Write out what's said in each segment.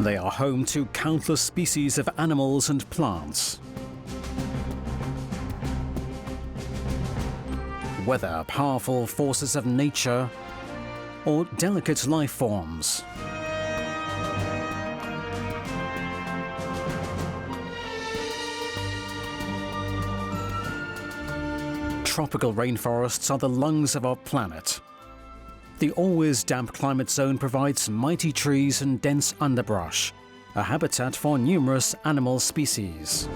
They are home to countless species of animals and plants. Whether powerful forces of nature or delicate life forms. Tropical rainforests are the lungs of our planet. The always damp climate zone provides mighty trees and dense underbrush, a habitat for numerous animal species.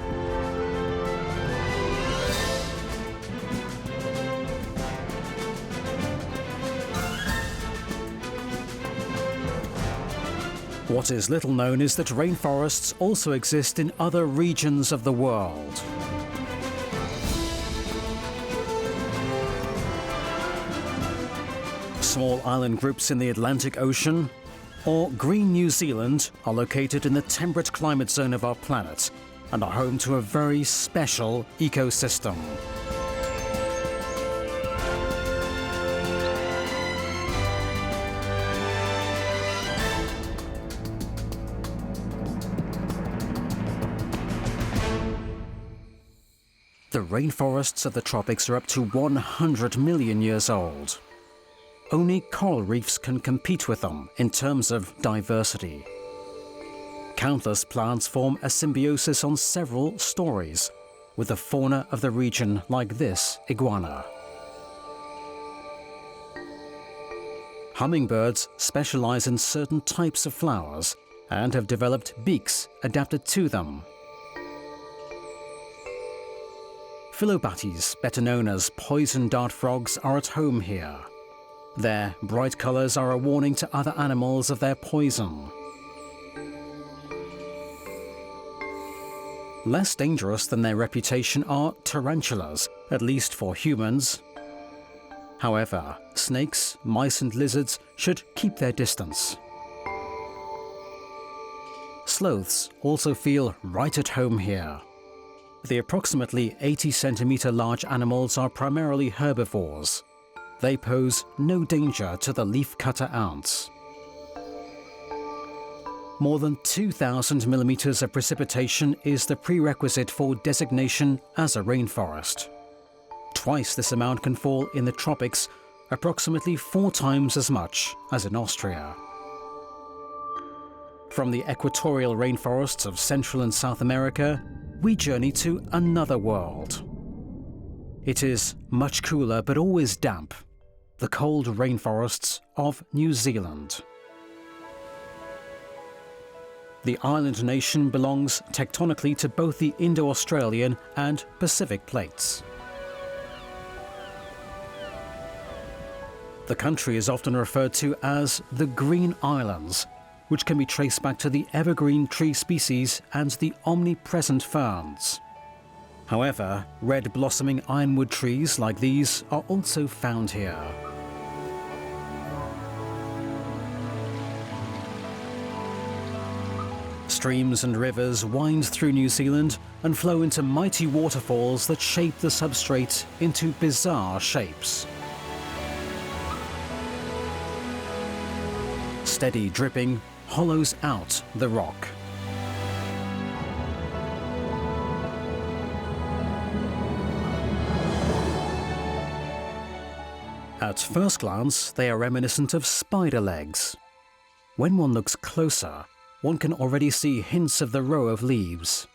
What is little known is that rainforests also exist in other regions of the world. Small island groups in the Atlantic Ocean or green New Zealand are located in the temperate climate zone of our planet and are home to a very special ecosystem. The rainforests of the tropics are up to 100 million years old. Only coral reefs can compete with them in terms of diversity. Countless plants form a symbiosis on several stories, with the fauna of the region like this iguana. Hummingbirds specialize in certain types of flowers and have developed beaks adapted to them. Phyllobates, better known as poison dart frogs, are at home here. Their bright colors are a warning to other animals of their poison. Less dangerous than their reputation are tarantulas, at least for humans. However, snakes, mice and lizards should keep their distance. Sloths also feel right at home here. The approximately 80-centimeter large animals are primarily herbivores. They pose no danger to the leafcutter ants. More than 2,000 millimeters of precipitation is the prerequisite for designation as a rainforest. Twice this amount can fall in the tropics, approximately 4 times as much as in Austria. From the equatorial rainforests of Central and South America, we journey to another world. It is much cooler but always damp. The cold rainforests of New Zealand. The island nation belongs tectonically to both the Indo-Australian and Pacific plates. The country is often referred to as the Green Islands, which can be traced back to the evergreen tree species and the omnipresent ferns. However, red-blossoming ironwood trees like these are also found here. Streams and rivers wind through New Zealand and flow into mighty waterfalls that shape the substrate into bizarre shapes. Steady dripping hollows out the rock. At first glance, they are reminiscent of spider legs. When one looks closer, one can already see hints of the row of leaves.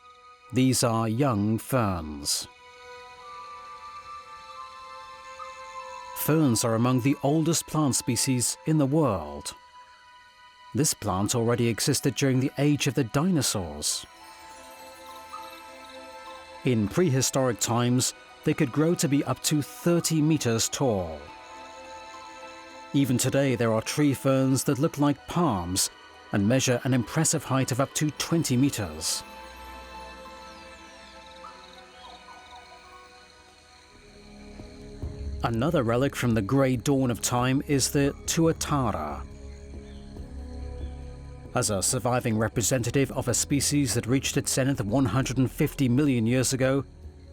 These are young ferns. Ferns are among the oldest plant species in the world. This plant already existed during the age of the dinosaurs. In prehistoric times, they could grow to be up to 30 meters tall. Even today, there are tree ferns that look like palms and measure an impressive height of up to 20 meters. Another relic from the grey dawn of time is the tuatara. As a surviving representative of a species that reached its zenith 150 million years ago,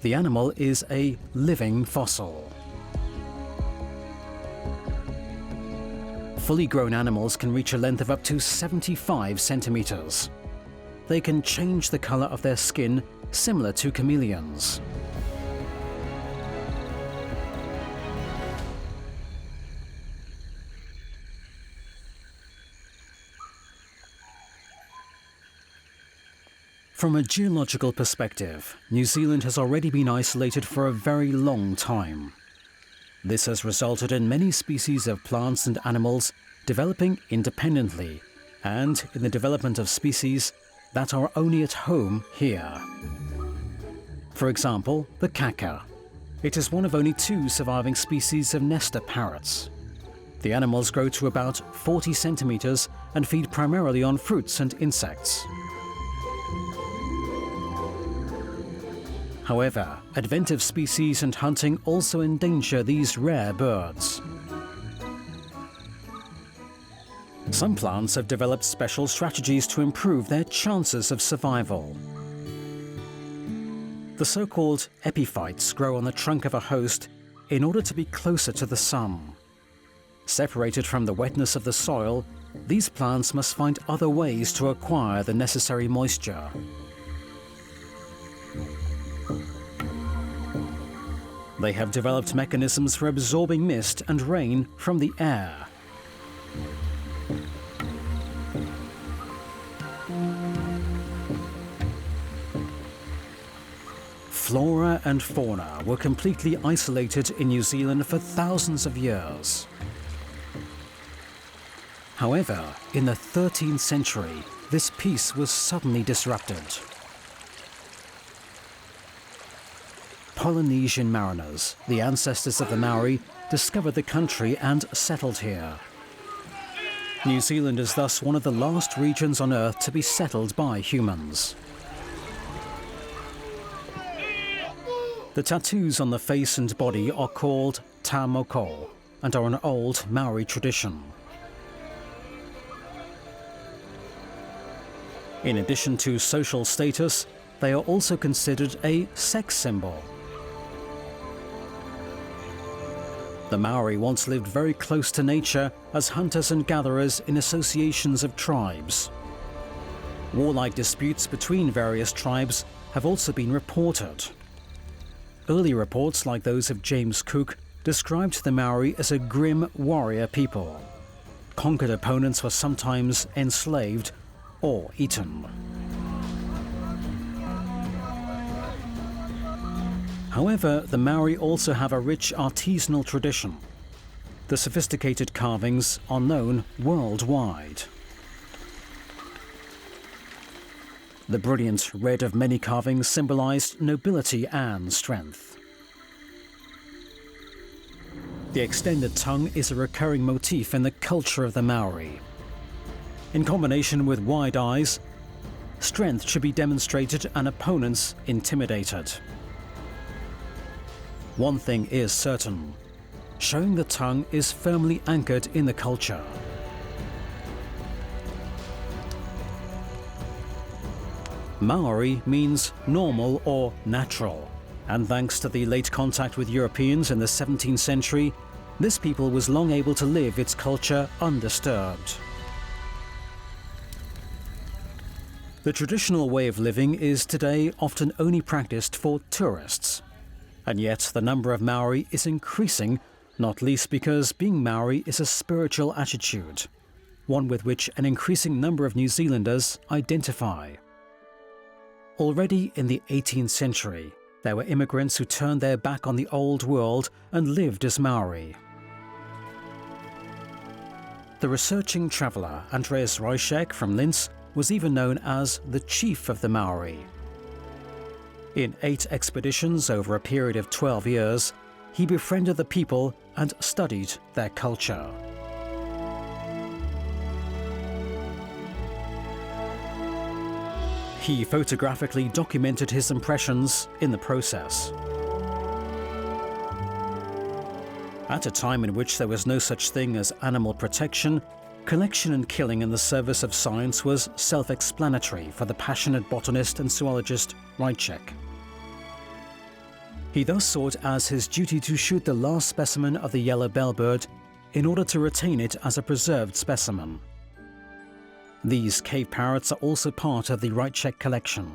the animal is a living fossil. Fully grown animals can reach a length of up to 75 centimeters. They can change the color of their skin, similar to chameleons. From a geological perspective, New Zealand has already been isolated for a very long time. This has resulted in many species of plants and animals developing independently, and in the development of species that are only at home here. For example, the kaka. It is one of only 2 surviving species of Nestor parrots. The animals grow to about 40 centimeters and feed primarily on fruits and insects. However, advent of species and hunting also endanger these rare birds. Some plants have developed special strategies to improve their chances of survival. The so-called epiphytes grow on the trunk of a host in order to be closer to the sun. Separated from the wetness of the soil, these plants must find other ways to acquire the necessary moisture. They have developed mechanisms for absorbing mist and rain from the air. Flora and fauna were completely isolated in New Zealand for thousands of years. However, in the 13th century, this peace was suddenly disrupted. Polynesian mariners, the ancestors of the Maori, discovered the country and settled here. New Zealand is thus one of the last regions on Earth to be settled by humans. The tattoos on the face and body are called tā moko and are an old Maori tradition. In addition to social status, they are also considered a sex symbol. The Maori once lived very close to nature as hunters and gatherers in associations of tribes. Warlike disputes between various tribes have also been reported. Early reports, like those of James Cook, described the Maori as a grim warrior people. Conquered opponents were sometimes enslaved or eaten. However, the Maori also have a rich artisanal tradition. The sophisticated carvings are known worldwide. The brilliant red of many carvings symbolized nobility and strength. The extended tongue is a recurring motif in the culture of the Maori. In combination with wide eyes, strength should be demonstrated and opponents intimidated. One thing is certain: showing the tongue is firmly anchored in the culture. Maori means normal or natural, and thanks to the late contact with Europeans in the 17th century, this people was long able to live its culture undisturbed. The traditional way of living is today often only practiced for tourists. And yet the number of Maori is increasing, not least because being Maori is a spiritual attitude, one with which an increasing number of New Zealanders identify. Already in the 18th century, there were immigrants who turned their back on the old world and lived as Maori. The researching traveller Andreas Reischek from Linz was even known as the Chief of the Maori. In 8 expeditions over a period of 12 years, he befriended the people and studied their culture. He photographically documented his impressions in the process. At a time in which there was no such thing as animal protection, collection and killing in the service of science was self-explanatory for the passionate botanist and zoologist Reischek. He thus saw it as his duty to shoot the last specimen of the yellow bellbird in order to retain it as a preserved specimen. These cave parrots are also part of the Rajcek collection.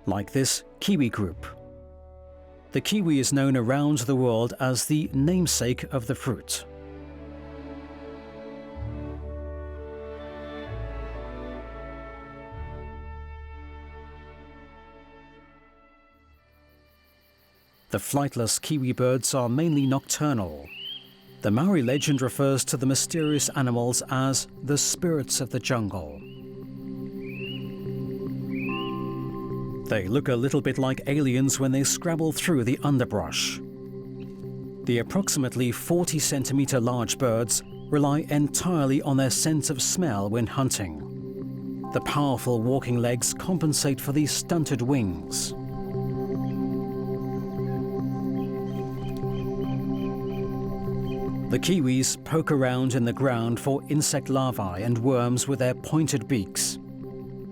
Like this kiwi group. The kiwi is known around the world as the namesake of the fruit. The flightless kiwi birds are mainly nocturnal. The Maori legend refers to the mysterious animals as the spirits of the jungle. They look a little bit like aliens when they scrabble through the underbrush. The approximately 40-centimeter large birds rely entirely on their sense of smell when hunting. The powerful walking legs compensate for the stunted wings. The kiwis poke around in the ground for insect larvae and worms with their pointed beaks.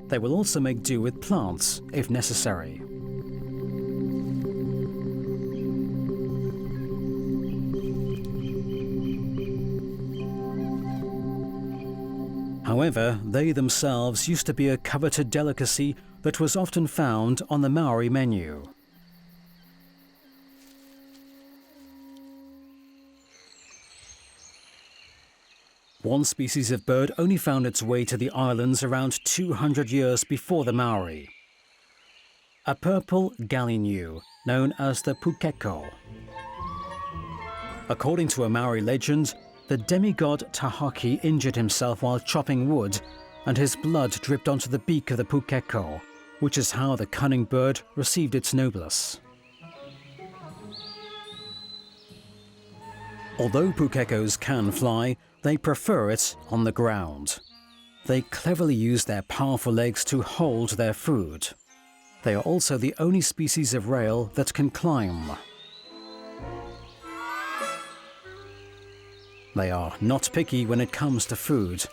They will also make do with plants if necessary. However, they themselves used to be a coveted delicacy that was often found on the Maori menu. One species of bird only found its way to the islands around 200 years before the Maori. A purple gallinule, known as the pukeko. According to a Maori legend, the demigod Tahaki injured himself while chopping wood, and his blood dripped onto the beak of the pukeko, which is how the cunning bird received its noblesse. Although pukekos can fly, they prefer it on the ground. They cleverly use their powerful legs to hold their food. They are also the only species of rail that can climb. They are not picky when it comes to food.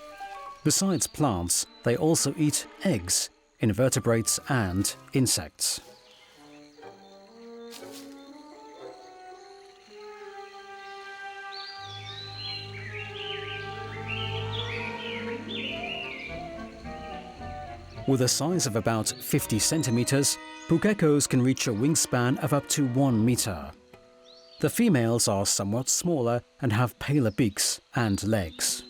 Besides plants, they also eat eggs, invertebrates and insects. With a size of about 50 centimeters, pukekos can reach a wingspan of up to 1 meter. The females are somewhat smaller and have paler beaks and legs.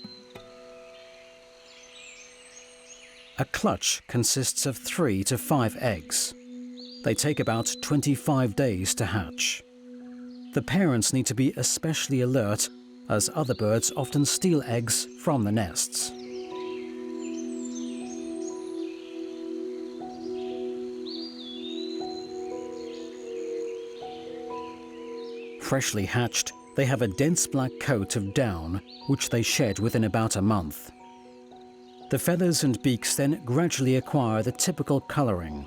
A clutch consists of 3 to 5 eggs. They take about 25 days to hatch. The parents need to be especially alert, as other birds often steal eggs from the nests. Freshly hatched, they have a dense black coat of down, which they shed within about a month. The feathers and beaks then gradually acquire the typical coloring.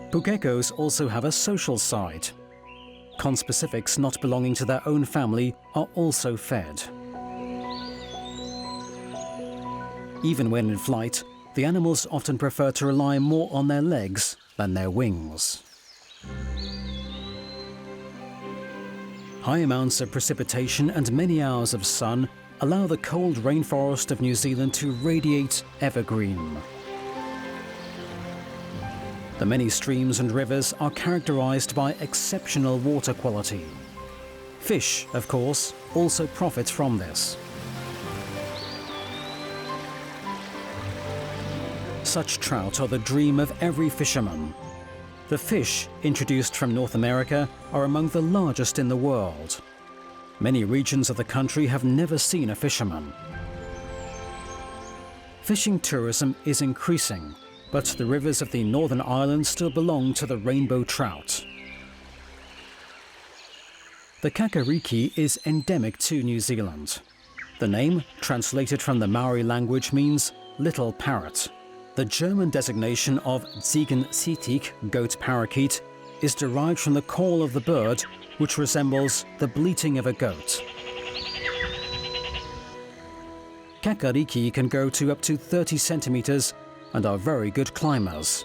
Pukekos also have a social side. Conspecifics not belonging to their own family are also fed. Even when in flight, the animals often prefer to rely more on their legs than their wings. High amounts of precipitation and many hours of sun allow the cold rainforest of New Zealand to radiate evergreen. The many streams and rivers are characterized by exceptional water quality. Fish, of course, also profit from this. Such trout are the dream of every fisherman. The fish, introduced from North America, are among the largest in the world. Many regions of the country have never seen a fisherman. Fishing tourism is increasing, but the rivers of the Northern Island still belong to the rainbow trout. The kakariki is endemic to New Zealand. The name, translated from the Maori language, means little parrot. The German designation of Ziegensittich, goat parakeet, is derived from the call of the bird, which resembles the bleating of a goat. Kakariki can grow to up to 30 centimeters and are very good climbers.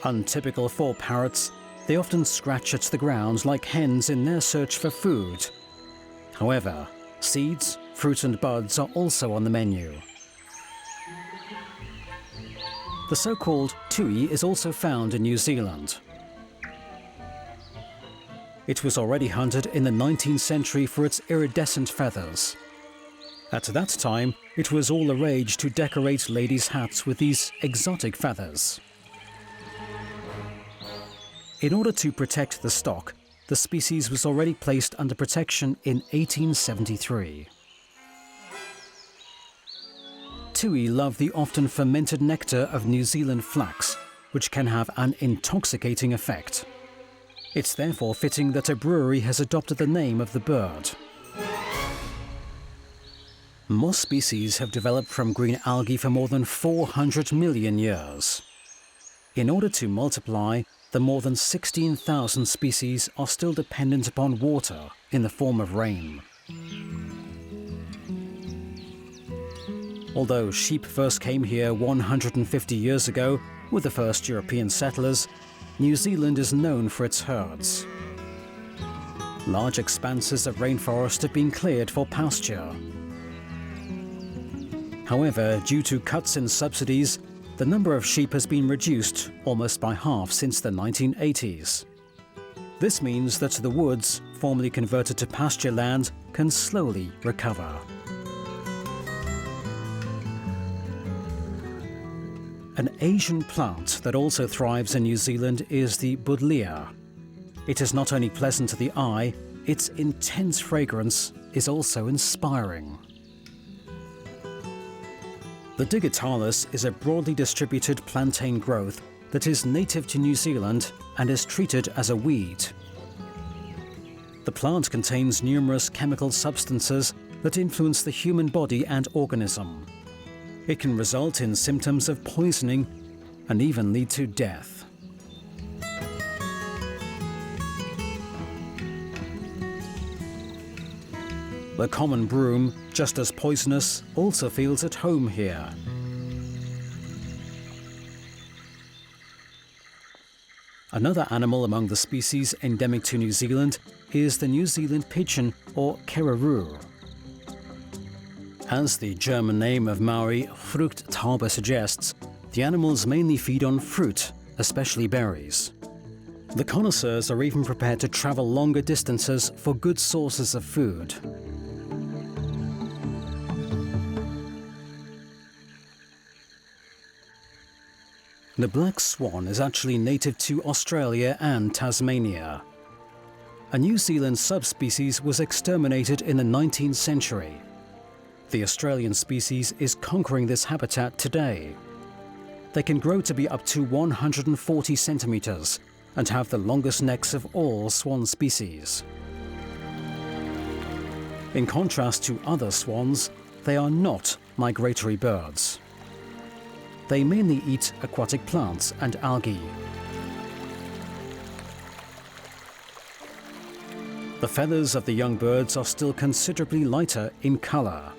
Untypical for parrots, they often scratch at the ground like hens in their search for food. However, seeds, fruit and buds are also on the menu. The so-called tui is also found in New Zealand. It was already hunted in the 19th century for its iridescent feathers. At that time, it was all the rage to decorate ladies' hats with these exotic feathers. In order to protect the stock, the species was already placed under protection in 1873. Tui love the often fermented nectar of New Zealand flax, which can have an intoxicating effect. It's therefore fitting that a brewery has adopted the name of the bird. Moss species have developed from green algae for more than 400 million years. In order to multiply, the more than 16,000 species are still dependent upon water in the form of rain. Although sheep first came here 150 years ago with the first European settlers, New Zealand is known for its herds. Large expanses of rainforest have been cleared for pasture. However, due to cuts in subsidies, the number of sheep has been reduced almost by half since the 1980s. This means that the woods, formerly converted to pasture land, can slowly recover. An Asian plant that also thrives in New Zealand is the buddleia. It is not only pleasant to the eye, its intense fragrance is also inspiring. The digitalis is a broadly distributed plantain growth that is native to New Zealand and is treated as a weed. The plant contains numerous chemical substances that influence the human body and organism. It can result in symptoms of poisoning and even lead to death. The common broom, just as poisonous, also feels at home here. Another animal among the species endemic to New Zealand is the New Zealand pigeon, or kereroo. As the German name of Maori, Fruchttaube, suggests, the animals mainly feed on fruit, especially berries. The connoisseurs are even prepared to travel longer distances for good sources of food. The black swan is actually native to Australia and Tasmania. A New Zealand subspecies was exterminated in the 19th century. The Australian species is conquering this habitat today. They can grow to be up to 140 centimeters and have the longest necks of all swan species. In contrast to other swans, they are not migratory birds. They mainly eat aquatic plants and algae. The feathers of the young birds are still considerably lighter in color.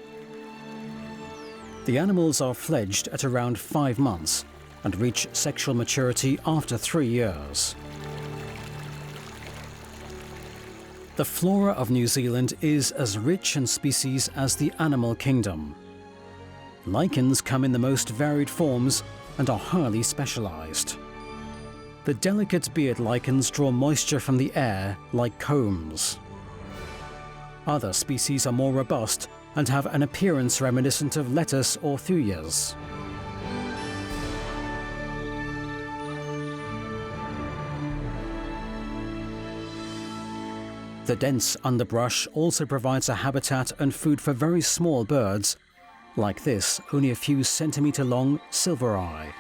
The animals are fledged at around 5 months and reach sexual maturity after 3 years. The flora of New Zealand is as rich in species as the animal kingdom. Lichens come in the most varied forms and are highly specialized. The delicate beard lichens draw moisture from the air like combs. Other species are more robust and have an appearance reminiscent of lettuce or thuyas. The dense underbrush also provides a habitat and food for very small birds, like this only a few centimeter-long silvereye.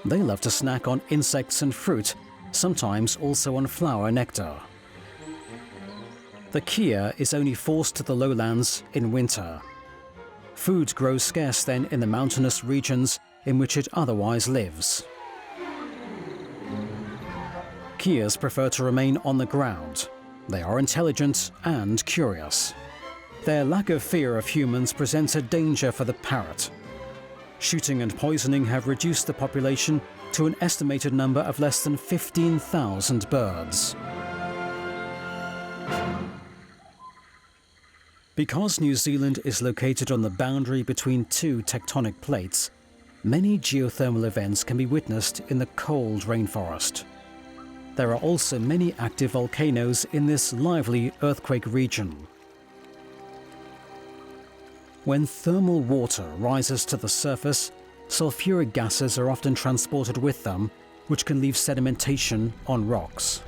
They love to snack on insects and fruit, sometimes also on flower nectar. The kea is only forced to the lowlands in winter. Food grows scarce then in the mountainous regions in which it otherwise lives. Keas prefer to remain on the ground. They are intelligent and curious. Their lack of fear of humans presents a danger for the parrot. Shooting and poisoning have reduced the population to an estimated number of less than 15,000 birds. Because New Zealand is located on the boundary between two tectonic plates, many geothermal events can be witnessed in the cold rainforest. There are also many active volcanoes in this lively earthquake region. When thermal water rises to the surface, sulfuric gases are often transported with them, which can leave sedimentation on rocks.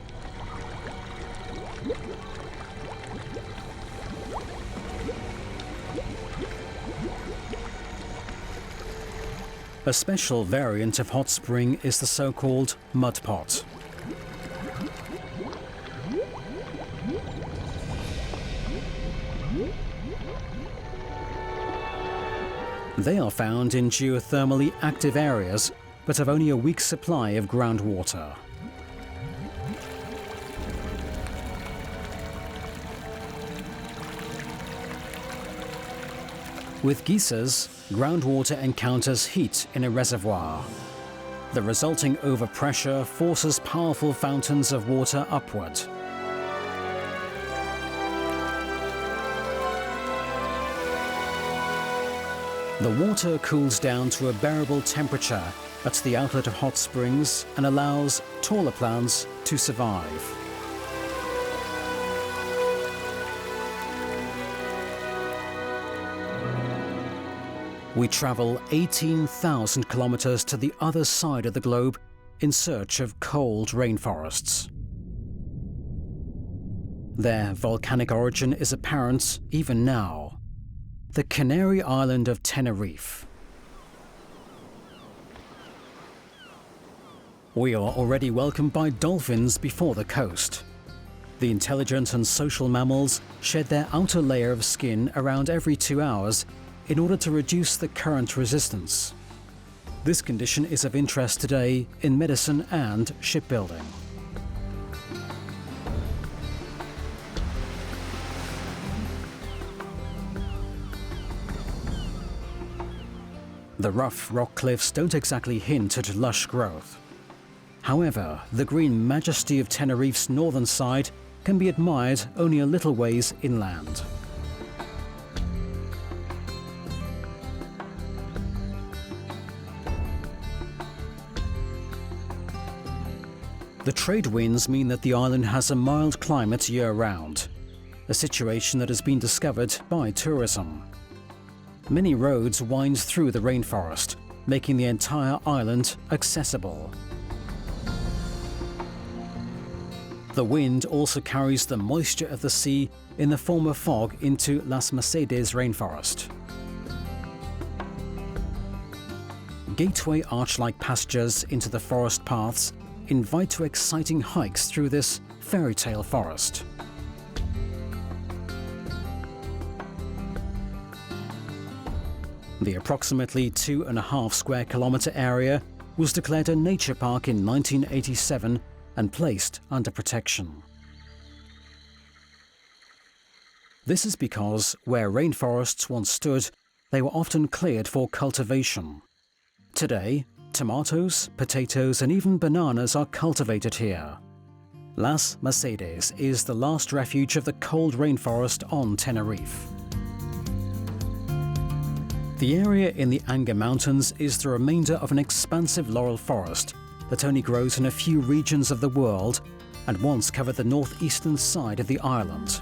A special variant of hot spring is the so-called mud pot. They are found in geothermally active areas, but have only a weak supply of groundwater. With geysers, groundwater encounters heat in a reservoir. The resulting overpressure forces powerful fountains of water upward. The water cools down to a bearable temperature at the outlet of hot springs and allows taller plants to survive. We travel 18,000 kilometers to the other side of the globe in search of cold rainforests. Their volcanic origin is apparent even now. The Canary island of Tenerife. We are already welcomed by dolphins before the coast. The intelligent and social mammals shed their outer layer of skin around every 2 hours in order to reduce the current resistance. This condition is of interest today in medicine and shipbuilding. The rough rock cliffs don't exactly hint at lush growth. However, the green majesty of Tenerife's northern side can be admired only a little ways inland. The trade winds mean that the island has a mild climate year-round, a situation that has been discovered by tourism. Many roads wind through the rainforest, making the entire island accessible. The wind also carries the moisture of the sea in the form of fog into Las Mercedes rainforest. Gateway arch-like passages into the forest paths invite to exciting hikes through this fairy tale forest. The approximately 2.5 square kilometre area was declared a nature park in 1987 and placed under protection. This is because where rainforests once stood, they were often cleared for cultivation. Today, tomatoes, potatoes and even bananas are cultivated here. Las Mercedes is the last refuge of the cold rainforest on Tenerife. The area in the Anga Mountains is the remainder of an expansive laurel forest that only grows in a few regions of the world and once covered the northeastern side of the island.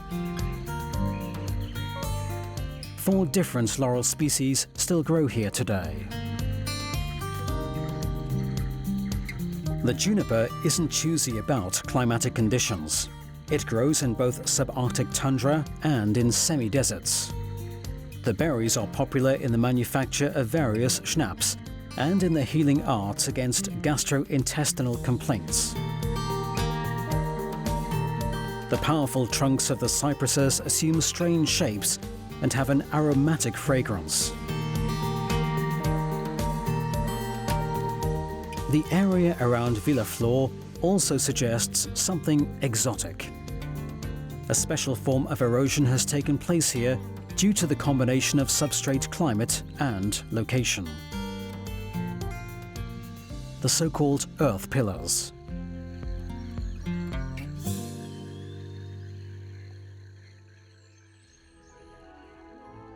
4 different laurel species still grow here today. The juniper isn't choosy about climatic conditions. It grows in both subarctic tundra and in semi-deserts. The berries are popular in the manufacture of various schnapps and in the healing arts against gastrointestinal complaints. The powerful trunks of the cypresses assume strange shapes and have an aromatic fragrance. The area around Villaflor also suggests something exotic. A special form of erosion has taken place here due to the combination of substrate climate and location. the so-called earth pillars.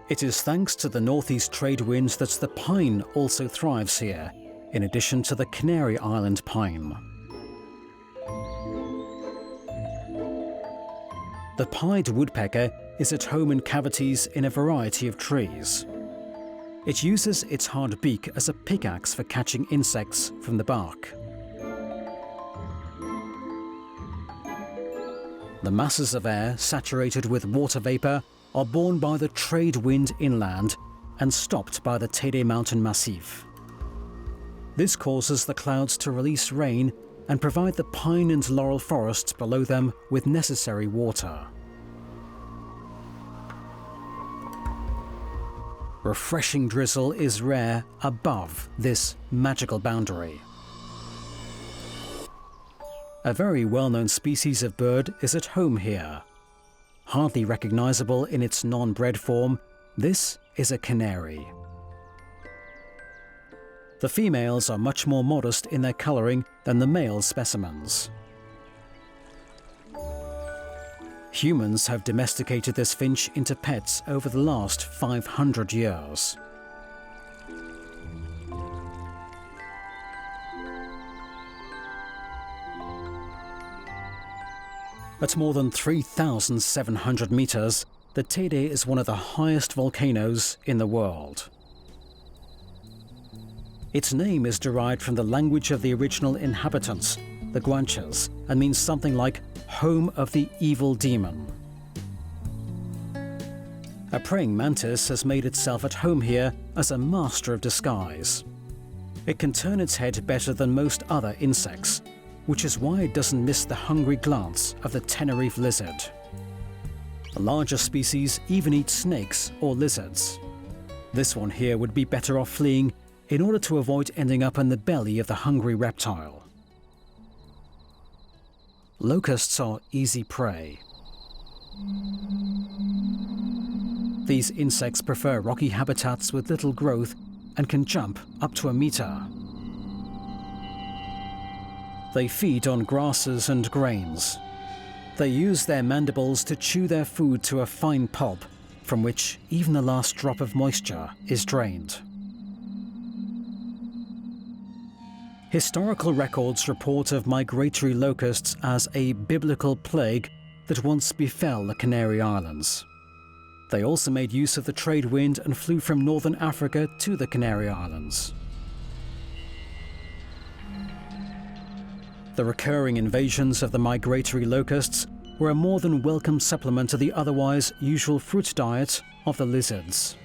It is thanks to the northeast trade winds that the pine also thrives here, in addition to the Canary Island pine. The pied woodpecker is at home in cavities in a variety of trees. It uses its hard beak as a pickaxe for catching insects from the bark. The masses of air saturated with water vapor are borne by the trade wind inland and stopped by the Teide mountain massif. This causes the clouds to release rain and provide the pine and laurel forests below them with necessary water. Refreshing drizzle is rare above this magical boundary. A very well-known species of bird is at home here. Hardly recognizable in its non-bred form, this is a canary. The females are much more modest in their coloring than the male specimens. Humans have domesticated this finch into pets over the last 500 years. At more than 3,700 meters, the Teide is one of the highest volcanoes in the world. Its name is derived from the language of the original inhabitants, the Guanches, and means something like home of the evil demon. A praying mantis has made itself at home here as a master of disguise. It can turn its head better than most other insects, which is why it doesn't miss the hungry glance of the Tenerife lizard. The larger species even eat snakes or lizards. This one here would be better off fleeing in order to avoid ending up in the belly of the hungry reptile. Locusts are easy prey. These insects prefer rocky habitats with little growth and can jump up to a meter. They feed on grasses and grains. They use their mandibles to chew their food to a fine pulp, from which even the last drop of moisture is drained. Historical records report of migratory locusts as a biblical plague that once befell the Canary Islands. They also made use of the trade wind and flew from northern Africa to the Canary Islands. The recurring invasions of the migratory locusts were a more than welcome supplement to the otherwise usual fruit diet of the lizards.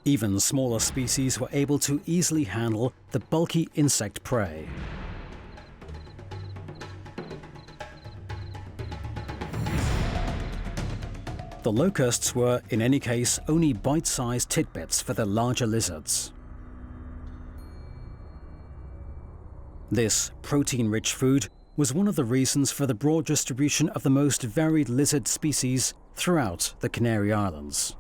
Even smaller species were able to easily handle the bulky insect prey. The locusts were, in any case, only bite-sized tidbits for the larger lizards. This protein-rich food was one of the reasons for the broad distribution of the most varied lizard species throughout the Canary Islands.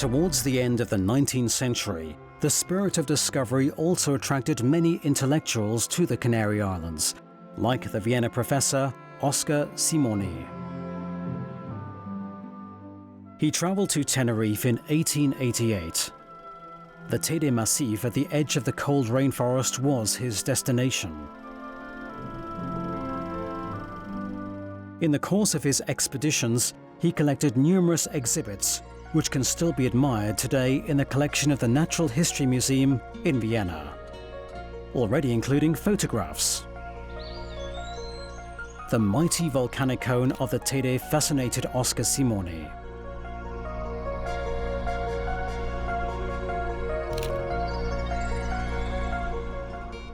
Towards the end of the 19th century, the spirit of discovery also attracted many intellectuals to the Canary Islands, like the Vienna professor Oscar Simoni. He traveled to Tenerife in 1888. The Teide Massif at the edge of the cold rainforest was his destination. In the course of his expeditions, he collected numerous exhibits which can still be admired today in the collection of the Natural History Museum in Vienna, already including photographs. The mighty volcanic cone of the Teide fascinated Oscar Simoni.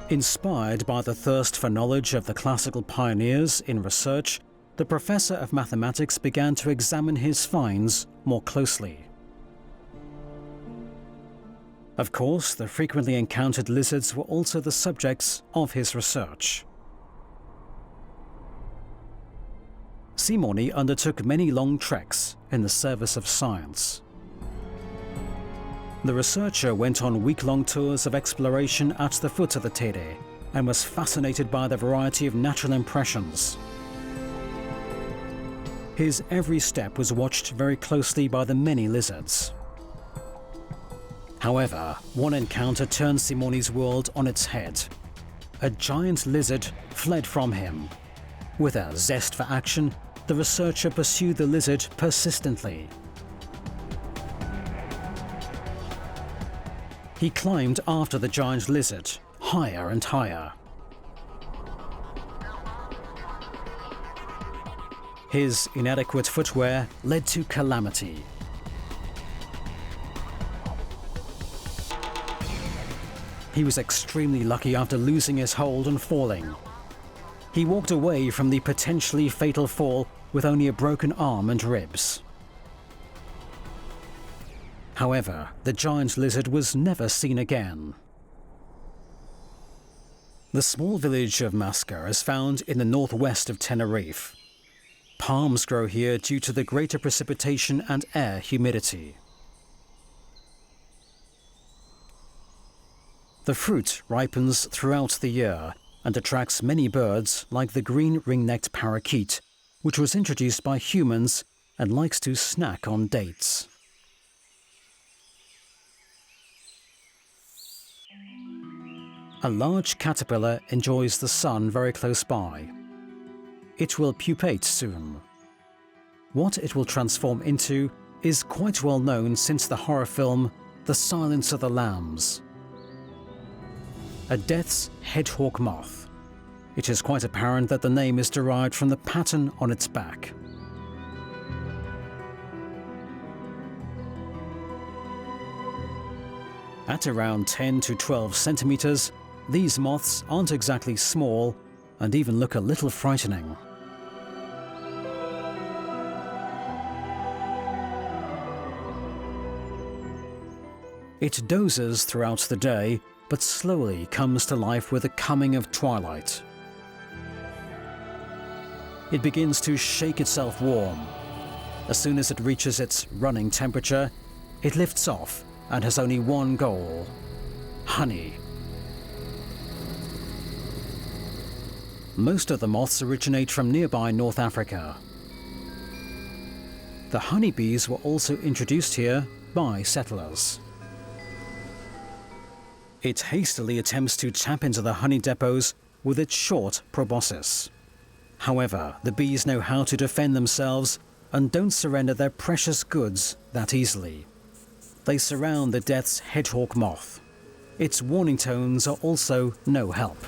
Inspired by the thirst for knowledge of the classical pioneers in research, the professor of mathematics began to examine his finds more closely. Of course, the frequently encountered lizards were also the subjects of his research. Simoni undertook many long treks in the service of science. The researcher went on week-long tours of exploration at the foot of the Teide and was fascinated by the variety of natural impressions. His every step was watched very closely by the many lizards. However, one encounter turned Simoni's world on its head. A giant lizard fled from him. With a zest for action, the researcher pursued the lizard persistently. He climbed after the giant lizard, higher and higher. His inadequate footwear led to calamity. He was extremely lucky after losing his hold and falling. He walked away from the potentially fatal fall with only a broken arm and ribs. However, the giant lizard was never seen again. The small village of Masca is found in the northwest of Tenerife. Palms grow here due to the greater precipitation and air humidity. The fruit ripens throughout the year and attracts many birds like the green ring-necked parakeet, which was introduced by humans and likes to snack on dates. A large caterpillar enjoys the sun very close by. It will pupate soon. What it will transform into is quite well known since the horror film The Silence of the Lambs. A death's headhawk moth. It is quite apparent that the name is derived from the pattern on its back. At around 10 to 12 centimeters, these moths aren't exactly small and even look a little frightening. It dozes throughout the day, but slowly comes to life with the coming of twilight. It begins to shake itself warm. As soon as it reaches its running temperature, it lifts off and has only one goal: honey. Most of the moths originate from nearby North Africa. The honeybees were also introduced here by settlers. It hastily attempts to tap into the honey depots with its short proboscis. However, the bees know how to defend themselves and don't surrender their precious goods that easily. They surround the death's headhawk moth. Its warning tones are also no help.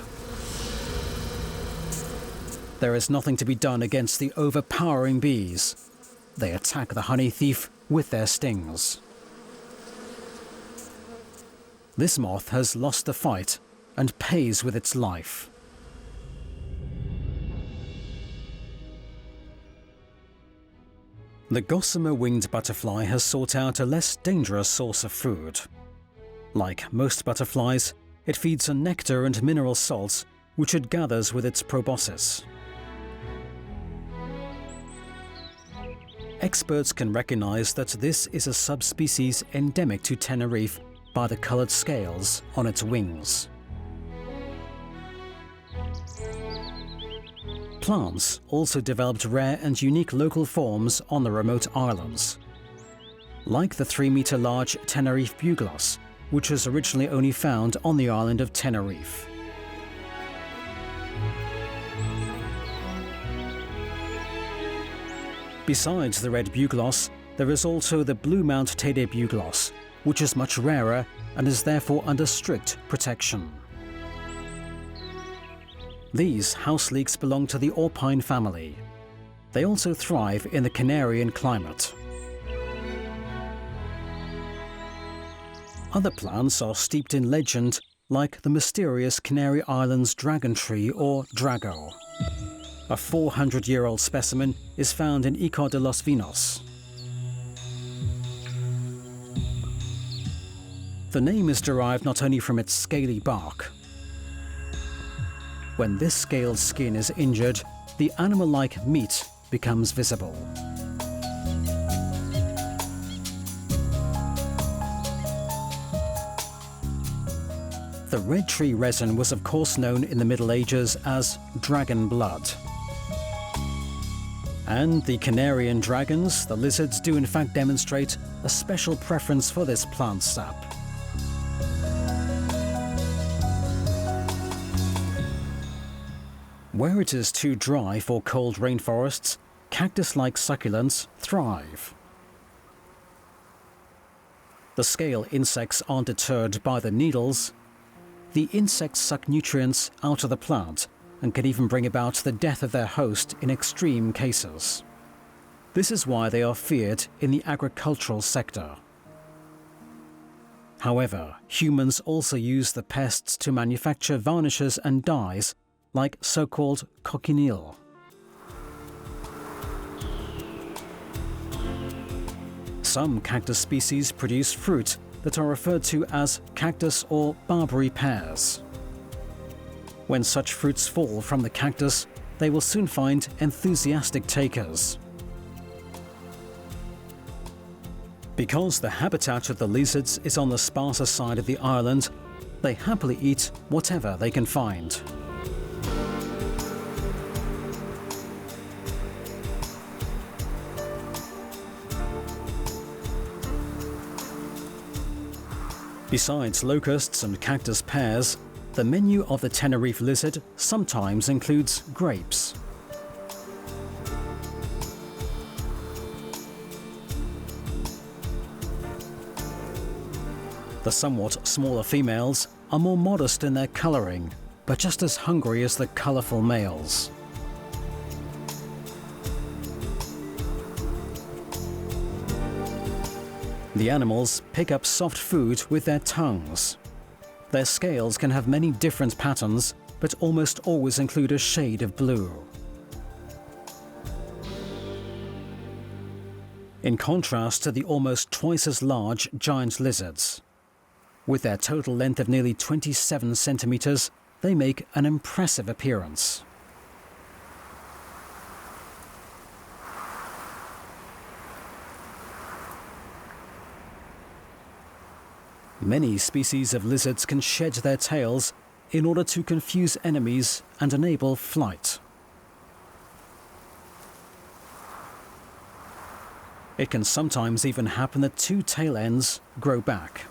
There is nothing to be done against the overpowering bees. They attack the honey thief with their stings. This moth has lost the fight and pays with its life. The gossamer winged butterfly has sought out a less dangerous source of food. Like most butterflies, it feeds on nectar and mineral salts, which it gathers with its proboscis. Experts can recognize that this is a subspecies endemic to Tenerife by the colored scales on its wings. Plants also developed rare and unique local forms on the remote islands, like the 3-meter large Tenerife bugloss, which was originally only found on the island of Tenerife. Besides the red bugloss, there is also the blue Mount Teide bugloss, which is much rarer and is therefore under strict protection. These house leeks belong to the Orpine family. They also thrive in the Canarian climate. Other plants are steeped in legend, like the mysterious Canary Islands dragon tree or drago. A 400-year-old specimen is found in Icod de los Vinos. The name is derived not only from its scaly bark. When this scaled skin is injured, the animal-like meat becomes visible. The red tree resin was of course known in the Middle Ages as dragon blood. And the Canarian dragons, the lizards, do in fact demonstrate a special preference for this plant sap. Where it is too dry for cold rainforests, cactus-like succulents thrive. The scale insects aren't deterred by the needles. The insects suck nutrients out of the plant and can even bring about the death of their host in extreme cases. This is why they are feared in the agricultural sector. However, humans also use the pests to manufacture varnishes and dyes, like so-called cochineal. Some cactus species produce fruit that are referred to as cactus or Barbary pears. When such fruits fall from the cactus, they will soon find enthusiastic takers. Because the habitat of the lizards is on the sparser side of the island, they happily eat whatever they can find. Besides locusts and cactus pears, the menu of the Tenerife lizard sometimes includes grapes. The somewhat smaller females are more modest in their colouring, but just as hungry as the colourful males. The animals pick up soft food with their tongues. Their scales can have many different patterns, but almost always include a shade of blue. In contrast to the almost twice as large giant lizards. With their total length of nearly 27 centimeters, they make an impressive appearance. Many species of lizards can shed their tails in order to confuse enemies and enable flight. It can sometimes even happen that two tail ends grow back.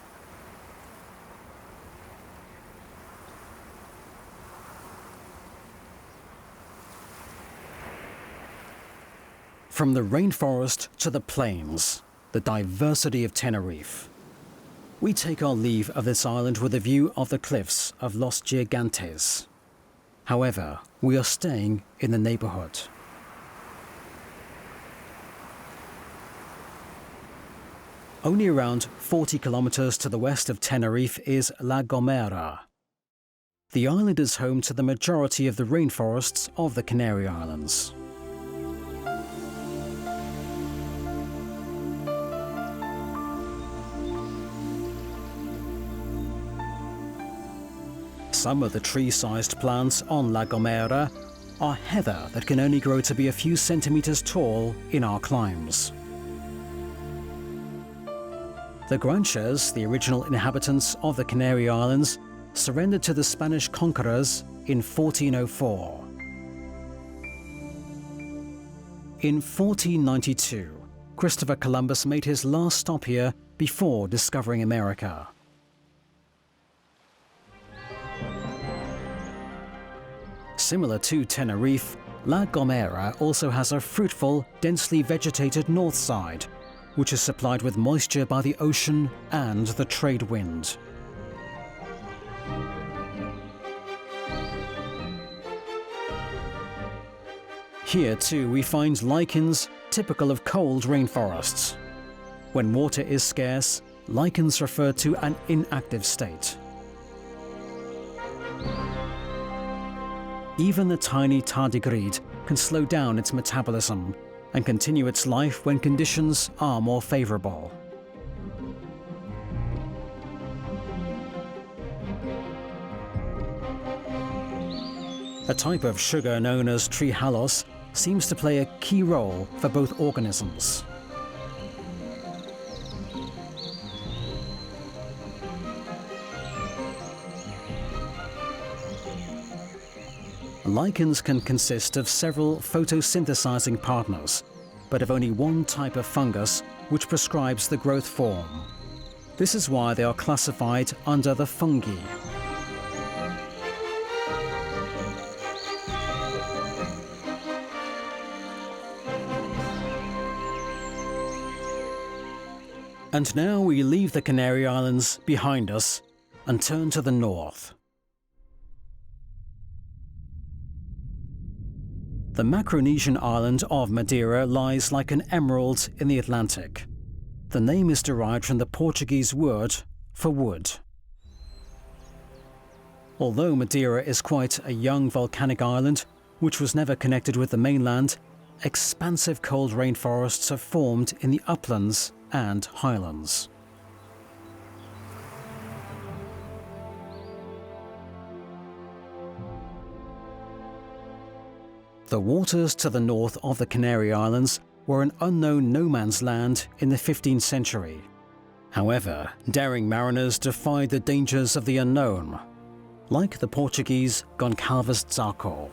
From the rainforest to the plains, the diversity of Tenerife. We take our leave of this island with a view of the cliffs of Los Gigantes. However, we are staying in the neighborhood. Only around 40 kilometers to the west of Tenerife is La Gomera. The island is home to the majority of the rainforests of the Canary Islands. Some of the tree-sized plants on La Gomera are heather that can only grow to be a few centimeters tall in our climes. The Guanches, the original inhabitants of the Canary Islands, surrendered to the Spanish conquerors in 1404. In 1492, Christopher Columbus made his last stop here before discovering America. Similar to Tenerife, La Gomera also has a fruitful, densely vegetated north side, which is supplied with moisture by the ocean and the trade wind. Here too we find lichens typical of cold rainforests. When water is scarce, lichens refer to an inactive state. Even the tiny tardigrade can slow down its metabolism and continue its life when conditions are more favorable. A type of sugar known as trehalose seems to play a key role for both organisms. Lichens can consist of several photosynthesizing partners, but of only one type of fungus which prescribes the growth form. This is why they are classified under the fungi. And now we leave the Canary Islands behind us and turn to the north. The Micronesian island of Madeira lies like an emerald in the Atlantic. The name is derived from the Portuguese word for wood. Although Madeira is quite a young volcanic island, which was never connected with the mainland, expansive cold rainforests have formed in the uplands and highlands. The waters to the north of the Canary Islands were an unknown no-man's land in the 15th century. However, daring mariners defied the dangers of the unknown, like the Portuguese Goncalves Zarco.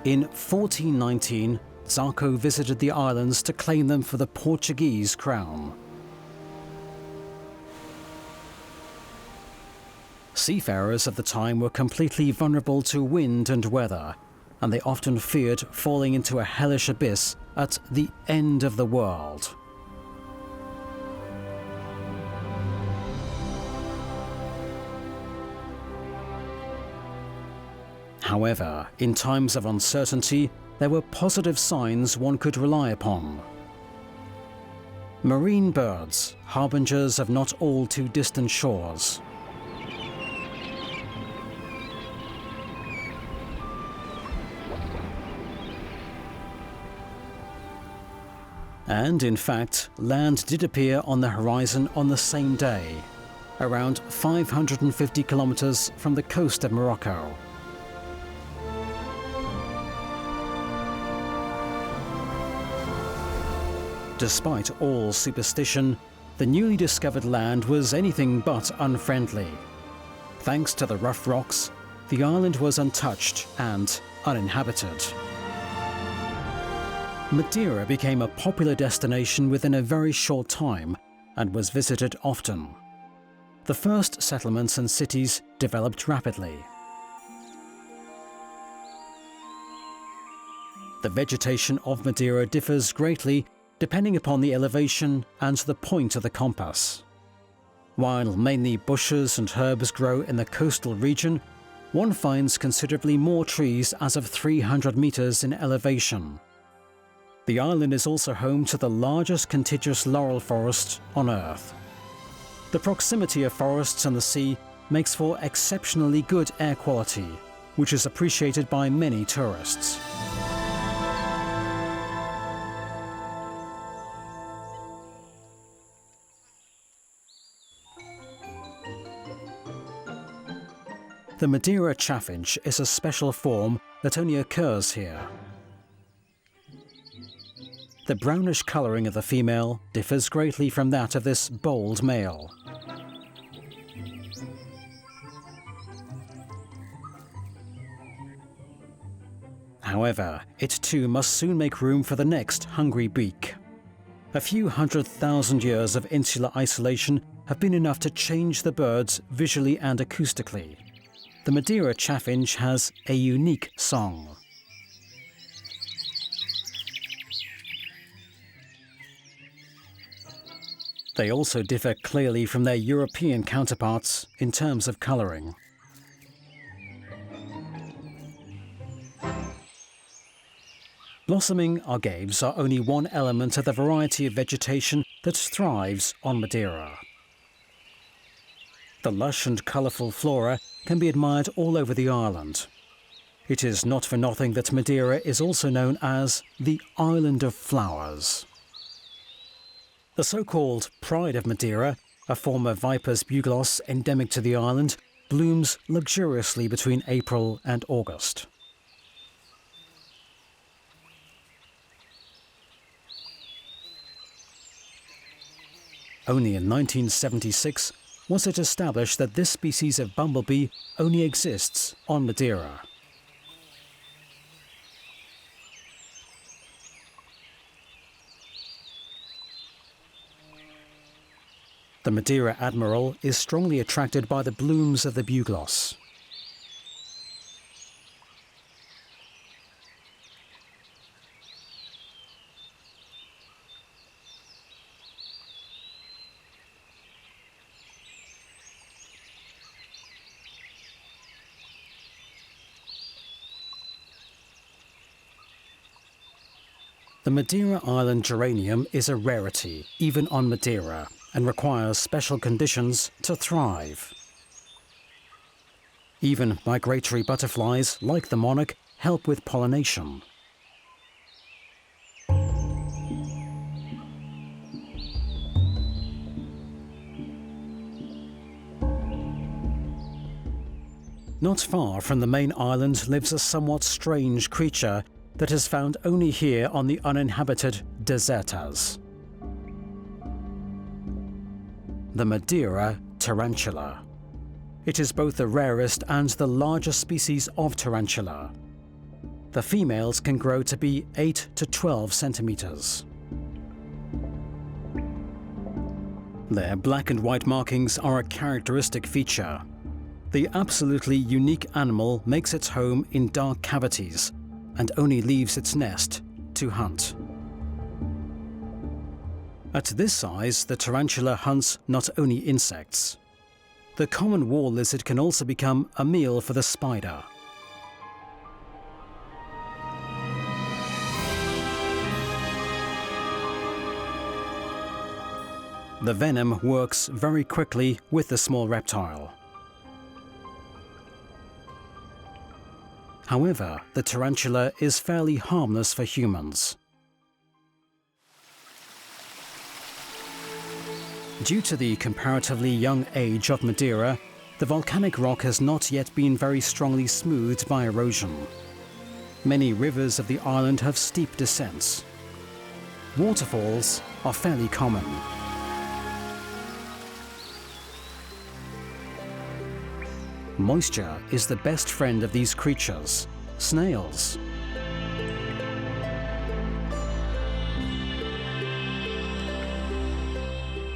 In 1419, Zarco visited the islands to claim them for the Portuguese crown. Seafarers of the time were completely vulnerable to wind and weather, and they often feared falling into a hellish abyss at the end of the world. However, in times of uncertainty, there were positive signs one could rely upon. Marine birds, harbingers of not all too distant shores. And in fact, land did appear on the horizon on the same day, around 550 kilometers from the coast of Morocco. Despite all superstition, the newly discovered land was anything but unfriendly. Thanks to the rough rocks, the island was untouched and uninhabited. Madeira became a popular destination within a very short time and was visited often. The first settlements and cities developed rapidly. The vegetation of Madeira differs greatly depending upon the elevation and the point of the compass. While mainly bushes and herbs grow in the coastal region, one finds considerably more trees as of 300 meters in elevation. The island is also home to the largest contiguous laurel forest on Earth. The proximity of forests and the sea makes for exceptionally good air quality, which is appreciated by many tourists. The Madeira chaffinch is a special form that only occurs here. The brownish colouring of the female differs greatly from that of this bold male. However, it too must soon make room for the next hungry beak. A few 100,000 years of insular isolation have been enough to change the birds visually and acoustically. The Madeira chaffinch has a unique song. They also differ clearly from their European counterparts in terms of colouring. Blossoming agaves are only one element of the variety of vegetation that thrives on Madeira. The lush and colourful flora can be admired all over the island. It is not for nothing that Madeira is also known as the Island of Flowers. The so-called Pride of Madeira, a form of Viper's bugloss endemic to the island, blooms luxuriously between April and August. Only in 1976 was it established that this species of bumblebee only exists on Madeira. The Madeira admiral is strongly attracted by the blooms of the bugloss. The Madeira Island geranium is a rarity, even on Madeira, and requires special conditions to thrive. Even migratory butterflies, like the monarch, help with pollination. Not far from the main island lives a somewhat strange creature that is found only here on the uninhabited desertas. The Madeira tarantula. It is both the rarest and the largest species of tarantula. The females can grow to be 8 to 12 centimeters. Their black and white markings are a characteristic feature. The absolutely unique animal makes its home in dark cavities and only leaves its nest to hunt. At this size, the tarantula hunts not only insects. The common wall lizard can also become a meal for the spider. The venom works very quickly with the small reptile. However, the tarantula is fairly harmless for humans. Due to the comparatively young age of Madeira, the volcanic rock has not yet been very strongly smoothed by erosion. Many rivers of the island have steep descents. Waterfalls are fairly common. Moisture is the best friend of these creatures, snails.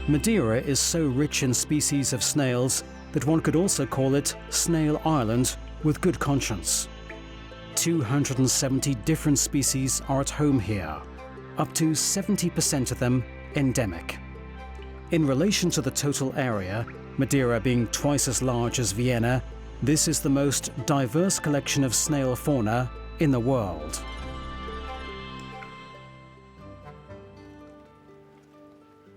Madeira is so rich in species of snails that one could also call it Snail Island with good conscience. 270 different species are at home here, up to 70% of them endemic. In relation to the total area, Madeira being twice as large as Vienna, this is the most diverse collection of snail fauna in the world.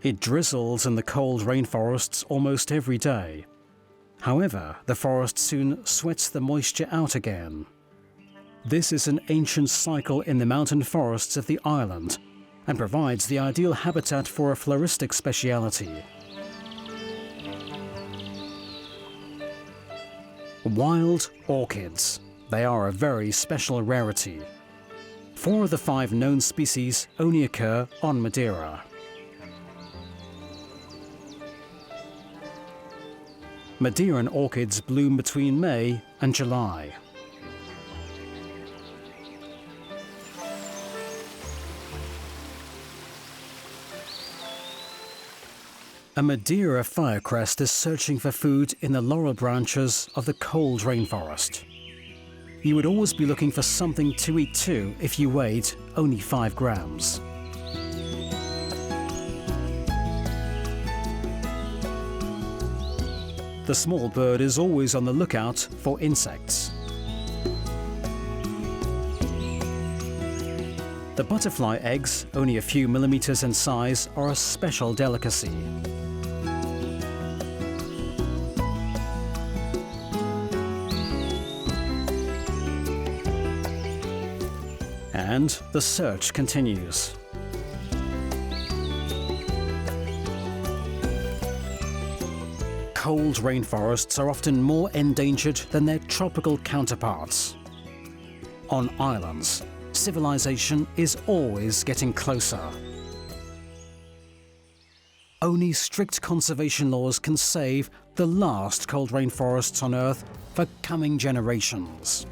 It drizzles in the cold rainforests almost every day. However, the forest soon sweats the moisture out again. This is an ancient cycle in the mountain forests of the island and provides the ideal habitat for a floristic speciality. Wild orchids. They are a very special rarity. 4 of the 5 known species only occur on Madeira. Madeiran orchids bloom between May and July. A Madeira firecrest is searching for food in the laurel branches of the cold rainforest. You would always be looking for something to eat too if you weighed only 5 grams. The small bird is always on the lookout for insects. The butterfly eggs, only a few millimeters in size, are a special delicacy. And the search continues. cold rainforests are often more endangered than their tropical counterparts. On islands, civilization is always getting closer. Only strict conservation laws can save the last cold rainforests on Earth for coming generations.